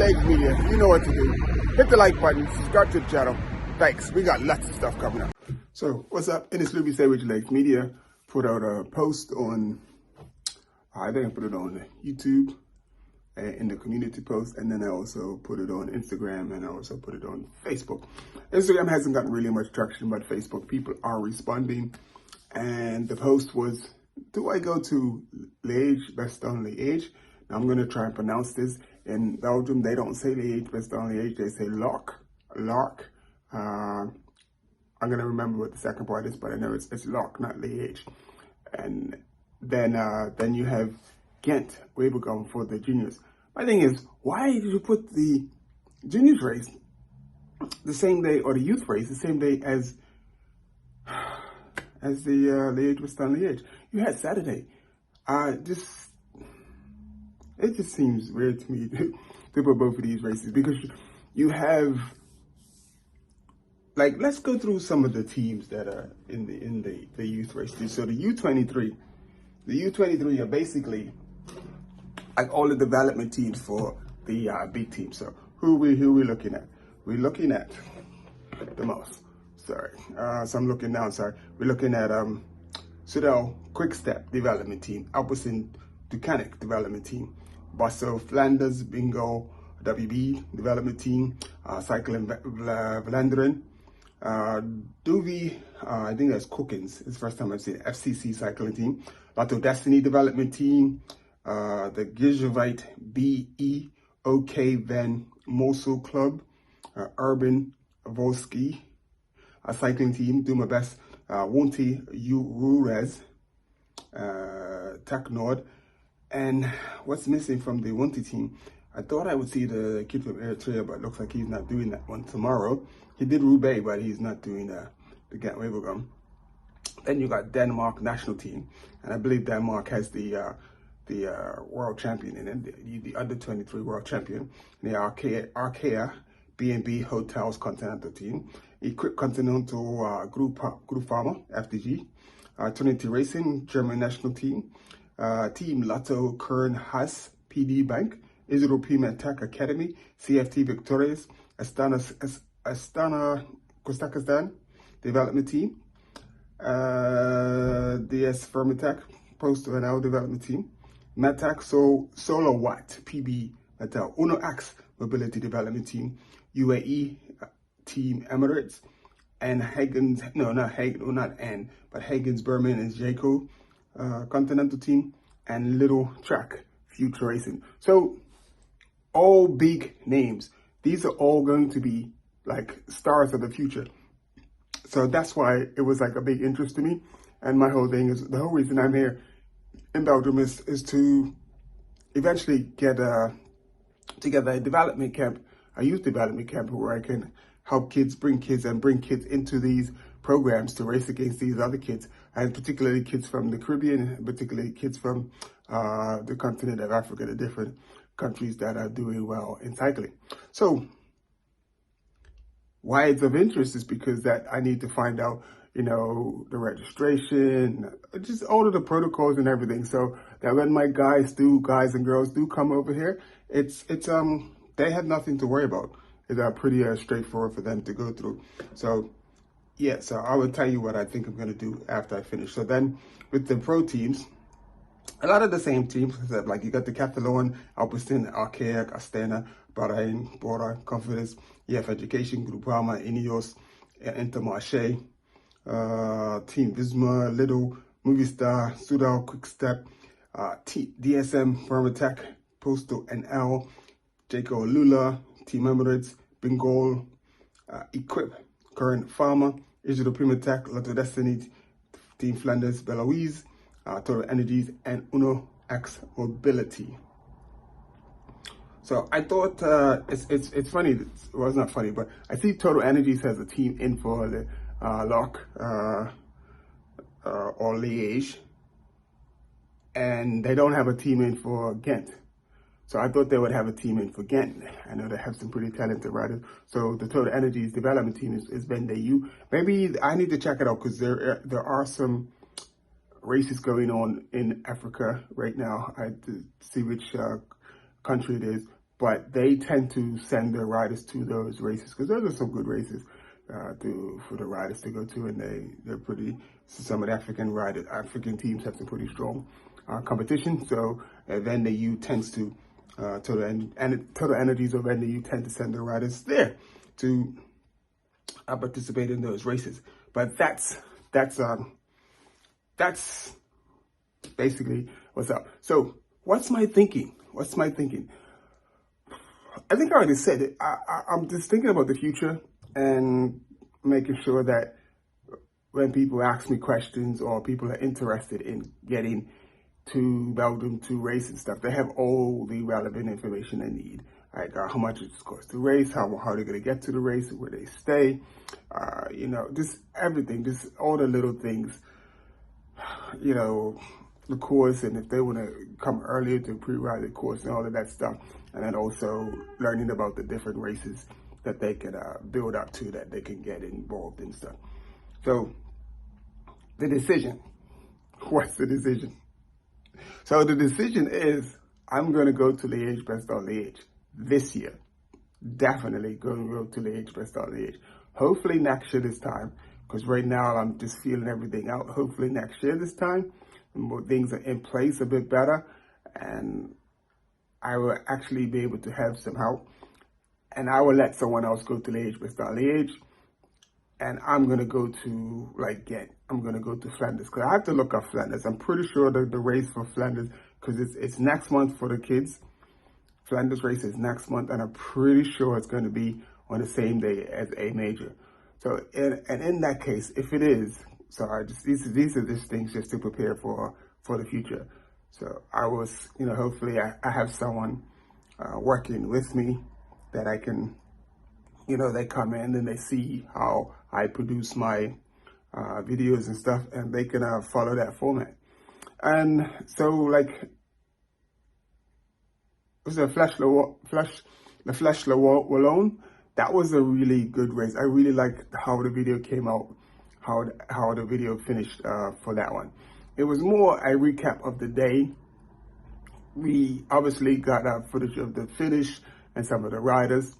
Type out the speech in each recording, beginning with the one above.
Legs Media. You know what to do. Hit the like button, subscribe to the channel. Thanks. We got lots of stuff coming up. So, what's up? In this Luby Say With Your Legs Media, put out a post on, I think I put it on YouTube, in the community post, and then I also put it on Instagram, and I also put it on Facebook. Instagram hasn't gotten really much traction, but Facebook people are responding. And the post was, do I go to Liège-Bastogne-Liège? Now I'm going to try and pronounce this. In Belgium, they don't say Liège-Bastogne-Liège, they say Lark. I'm going to remember what the second part is, but I know it's Lark, not Liège. And then you have Gent Wevelgem for the juniors. My thing is, why did you put the juniors race the same day, or the youth race the same day as the Liège-Bastogne-Liège? You had Saturday. It just seems weird to me to put both of these races, because you have, like, let's go through some of the teams that are in the youth races. So the U23 are basically like all the development teams for the big team. So who we looking at? We're looking at the most. So I'm looking down. We're looking at Sudal Quick Step development team, Alpecin Ducanic development team, Basso Flanders Bingo WB development team, Cycling Vlaanderen, Doovie, I think that's Cookins. It's the first time I've seen it. FCC cycling team, Lotto Destiny development team, the Girod'italia BEOK Van Mossel Club, Urban Volski cycling team, Do My Best, Wonti Urez, Tech Nord. And what's missing from the Wonti team? I thought I would see the kid from Eritrea, but it looks like he's not doing that one tomorrow. He did Roubaix, but he's not doing the Gent Wevelgem. Then you got Denmark national team, and I believe Denmark has the world champion in it, the under 23 world champion. The Arkea B&B Hotels Continental team, Equip Continental Group Pharma FDG, Trinity Racing German national team, Team Lotto Kern Haas PD Bank, Israel Pima Tech Academy, CFT Victorious, Astana Kazakhstan development team, DS Firmatech Post NL development team, Matac Solo Watt PB Natal, Uno Axe Mobility Development Team, UAE Team Emirates, and Hagen's, Hagen's Berman and Jaco Continental Team, and Little Track Future Racing. So all big names. These are all going to be like stars of the future. So that's why it was like a big interest to me. And my whole thing is, the whole reason I'm here in Belgium is to eventually get together a development camp, a youth development camp, where I can help kids, bring kids into these programs to race against these other kids, and particularly kids from the Caribbean, particularly kids from the continent of Africa, the different countries that are doing well in cycling. So why it's of interest is because that I need to find out, you know, the registration, just all of the protocols and everything, so that when my guys and girls do come over here, they have nothing to worry about. It's pretty straightforward for them to go through. So yeah, so I will tell you what I think I'm going to do after I finish. So then with the pro teams, a lot of the same teams, like you got the Catalan, Alpecin, Arkea, Astana, Bahrain, Bora, Confidence, EF Education, Groupama, Ineos, Intermarché, Team Visma, Lidl, Movistar, Sudal, Quickstep, DSM, Firmatech, Postal NL, Jaco Lula, Team Emirates, Bengal, Equip, Current Farmer, Israel Primatech, Lotto Destiny, Team Flanders, Beloise, Total Energies, and Uno X Mobility. So I thought it's funny. Well, it's not funny, but I see Total Energies has a team in for the Lark or Liège, and they don't have a team in for Ghent. So I thought they would have a team in for Ghent. I know they have some pretty talented riders. So the Total Energies development team is Ben Dayu. Maybe I need to check it out, because there are some races going on in Africa right now. I have to see which country it is. but they tend to send their riders to those races because those are some good races for the riders to go to, and they're pretty. Some of the African teams have some pretty strong competition. So then the U tends to Total Energies of NDU tend to send their riders there to participate in those races. But that's basically what's up. So what's my thinking? I think I already said it. I'm just thinking about the future and making sure that when people ask me questions or people are interested in getting to Belgium to race and stuff, they have all the relevant information they need. Like how much it costs to race, how they're going to get to the race, where they stay, just everything, just all the little things, the course, and if they want to come earlier to pre-ride the course and all of that stuff. And then also learning about the different races that they can build up to, that they can get involved in stuff. So the decision, what's the decision? So the decision is I'm going to go to Liège-Bastogne-Liège this year. Definitely going to go to Liège-Bastogne-Liège. Hopefully next year this time, because right now I'm just feeling everything out. Hopefully next year this time, more things are in place a bit better, and I will actually be able to have some help. And I will let someone else go to Liège-Bastogne-Liège. And I'm going to go to I'm going to go to Flanders, because I have to look up Flanders. I'm pretty sure that the race for Flanders, because it's next month for the kids. Flanders race is next month, and I'm pretty sure it's going to be on the same day as a major. So, and in that case, if it is, so these are just things just to prepare for the future. So I was, hopefully I have someone working with me that I can, they come in and they see how I produce my videos and stuff, and they can follow that format. And so was it the Flèche Wallonne? That was a really good race. I really liked how the video came out, how the video finished for that one. It was more a recap of the day. We obviously got footage of the finish and some of the riders.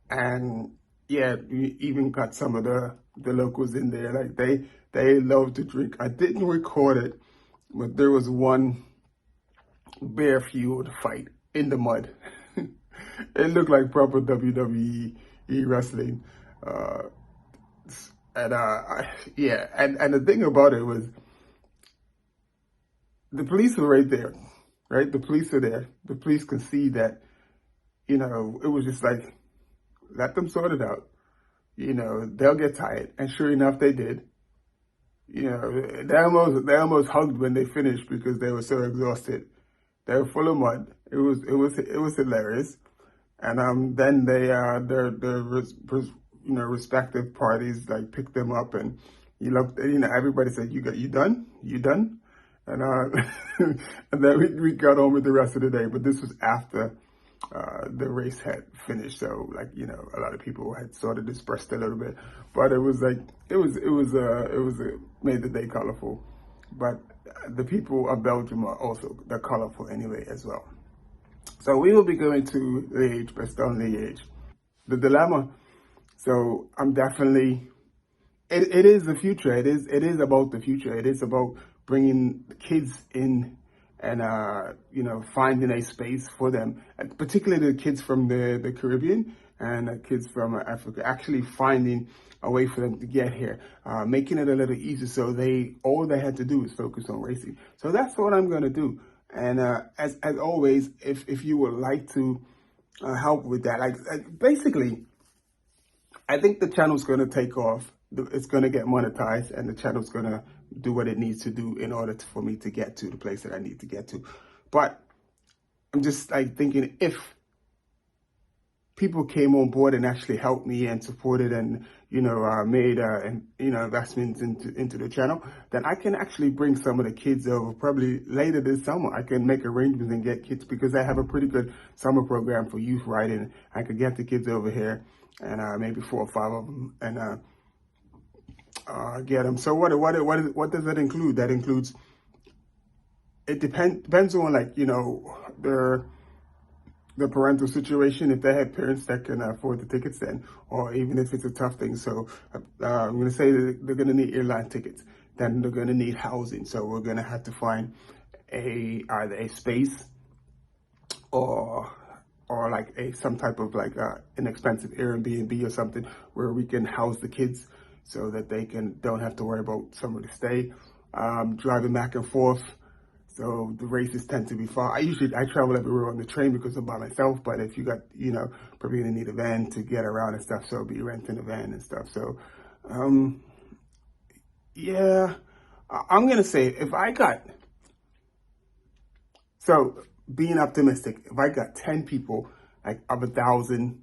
And yeah, we even got some of the locals in there. Like they love to drink. I didn't record it, but there was one bare-fueled fight in the mud. It looked like proper WWE wrestling. And the thing about it was the police were right there, right? The police are there. The police can see that, it was just like, let them sort it out. They'll get tired. And sure enough, they did. They almost hugged when they finished because they were so exhausted. They were full of mud. It was hilarious. And then their respective parties picked them up, and everybody said, you done? And and then we got on with the rest of the day. But this was after the race had finished, so a lot of people had sort of dispersed a little bit, but it made the day colorful. But the people of Belgium are also, they're colorful anyway as well. So we will be going to Liège-Bastogne-Liège. The dilemma. So I'm definitely. It is the future. It is about the future. It is about bringing the kids in and finding a space for them, particularly the kids from the Caribbean and the kids from Africa, actually finding a way for them to get here, making it a little easier, so all they had to do is focus on racing. So that's what I'm going to do. And as always, if you would like to help with that, basically, I think the channel's going to take off. It's going to get monetized, and the channel's going to do what it needs to do in order for me to get to the place that I need to get to. But I'm just thinking, if people came on board and actually helped me and supported and made investments into the channel, then I can actually bring some of the kids over probably later this summer. I can make arrangements and get kids, because I have a pretty good summer program for youth riding. I could get the kids over here, and maybe 4 or 5 of them, and get them. So what does that include? That includes, it depends on the the parental situation. If they have parents that can afford the tickets, then, or even if it's a tough thing. So I'm going to say that they're going to need airline tickets. Then they're going to need housing. So we're going to have to find either a space or like some type of like inexpensive Airbnb or something where we can house the kids so that they don't have to worry about somewhere to stay. Driving back and forth. So the races tend to be far. I travel everywhere on the train because I'm by myself, but if you got, probably gonna need a van to get around and stuff, so I'll be renting a van and stuff. So, yeah, I'm gonna say being optimistic, if I got 10 people, like of 1,000,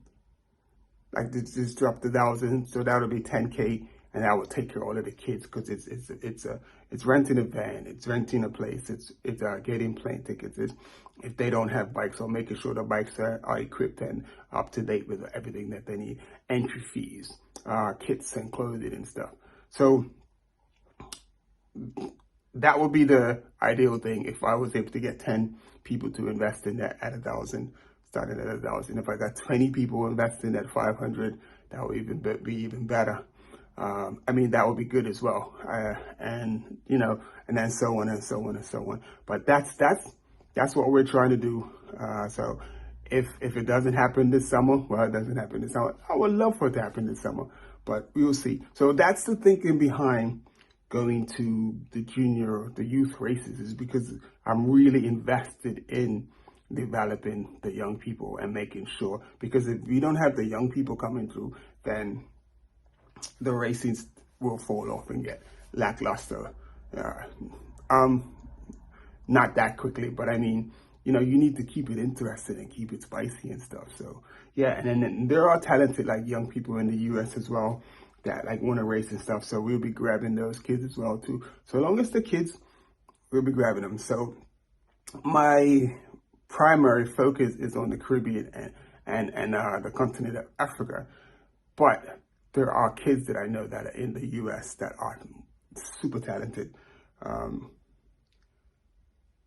like just dropped 1,000, so that'll be 10K, and I would take care of all of the kids because it's renting a van, it's renting a place, it's getting plane tickets, if they don't have bikes, or making sure the bikes are equipped and up to date with everything that they need, entry fees, kits and clothing and stuff. So that would be the ideal thing if I was able to get 10 people to invest in that at 1,000, starting at 1,000. If I got 20 people investing at 500, that would be even better. That would be good as well. And then so on and so on and so on. But that's what we're trying to do. So if it doesn't happen this summer, well, it doesn't happen this summer. I would love for it to happen this summer, but we'll see. So that's the thinking behind going to the youth races, is because I'm really invested in developing the young people and making sure, because if we don't have the young people coming through, then the racing will fall off and get lackluster. Not that quickly, but you need to keep it interesting and keep it spicy and stuff. So yeah, and then there are talented like young people in the US as well that like want to race and stuff. So we'll be grabbing those kids as well too. So long as the kids, we'll be grabbing them. So my primary focus is on the Caribbean and the continent of Africa, but there are kids that I know that are in the US that are super talented.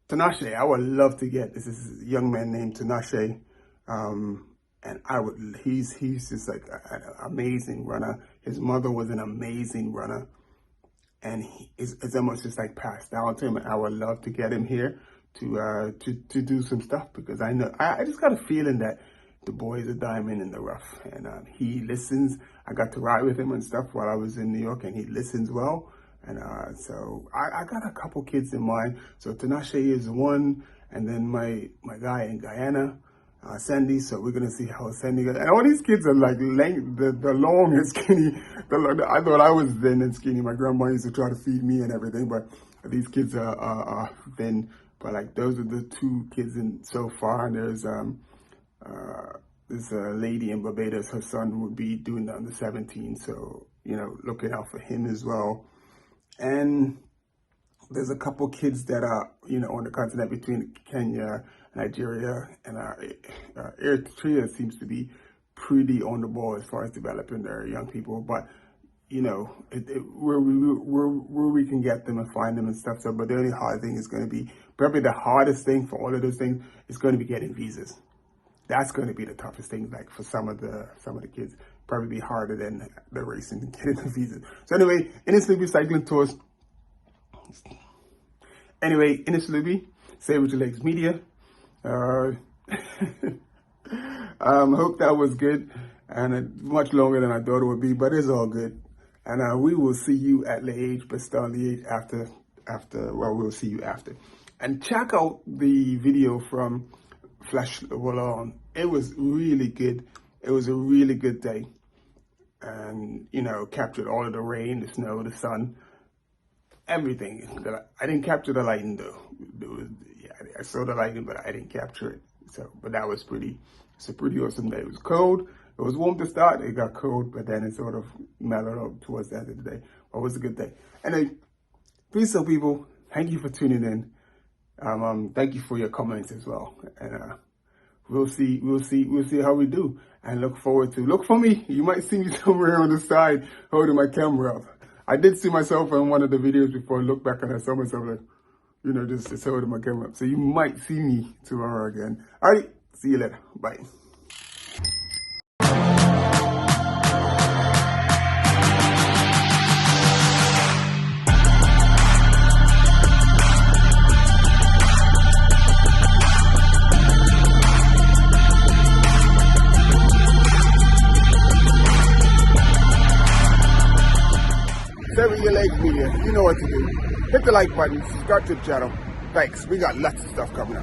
Tinashe, I would love to get this is a young man named Tinashe, and he's just like an amazing runner. His mother was an amazing runner, and it's almost just like passed down to him. And I would love to get him here to do some stuff, because I know I just got a feeling that the boy is a diamond in the rough, and he listens. I got to ride with him and stuff while I was in New York, and he listens well. And so I got a couple kids in mind. So Tinashe is one, and then my guy in Guyana, Sandy. So we're gonna see how Sandy goes. And all these kids are like the long and skinny. I thought I was thin and skinny. My grandma used to try to feed me and everything, but these kids are thin. But like those are the two kids in so far. And there's this lady in Barbados. Her son would be doing the under 17. So looking out for him as well. And there's a couple kids that are, on the continent between Kenya, Nigeria, and Eritrea seems to be pretty on the ball as far as developing their young people. But, where we can get them and find them and stuff. So, but the only hard thing is going to be, probably the hardest thing for all of those things is going to be getting visas. That's going to be the toughest thing, like for some of the kids. Probably be harder than the racing to get the visa. So anyway, in this Libby cycling tours. Anyway, in this Libby, Save With Your Legs Media. Hope that was good, and much longer than I thought it would be, but it's all good. And we will see you at Liège-Bastogne-Liège after. Well, we'll see you after. And check out the video from Flash Wallon. It was really good. It was a really good day. And, captured all of the rain, the snow, the sun, everything. I didn't capture the lightning though. I saw the lightning, but I didn't capture it. But that was it's a pretty awesome day. It was cold. It was warm to start. It got cold, but then it sort of mellowed out towards the end of the day. But it was a good day. Anyway, peace out, people. Thank you for tuning in. Thank you for your comments as well. And, we'll see how we do, and look for me. You might see me somewhere on the side holding my camera up. I did see myself in one of the videos before. I looked back and I saw myself like, just holding my camera up. So you might see me tomorrow again. All right, See you later. Bye. Seven Year Legs Media, you know what to do. Hit the like button, subscribe to the channel. Thanks. We got lots of stuff coming up.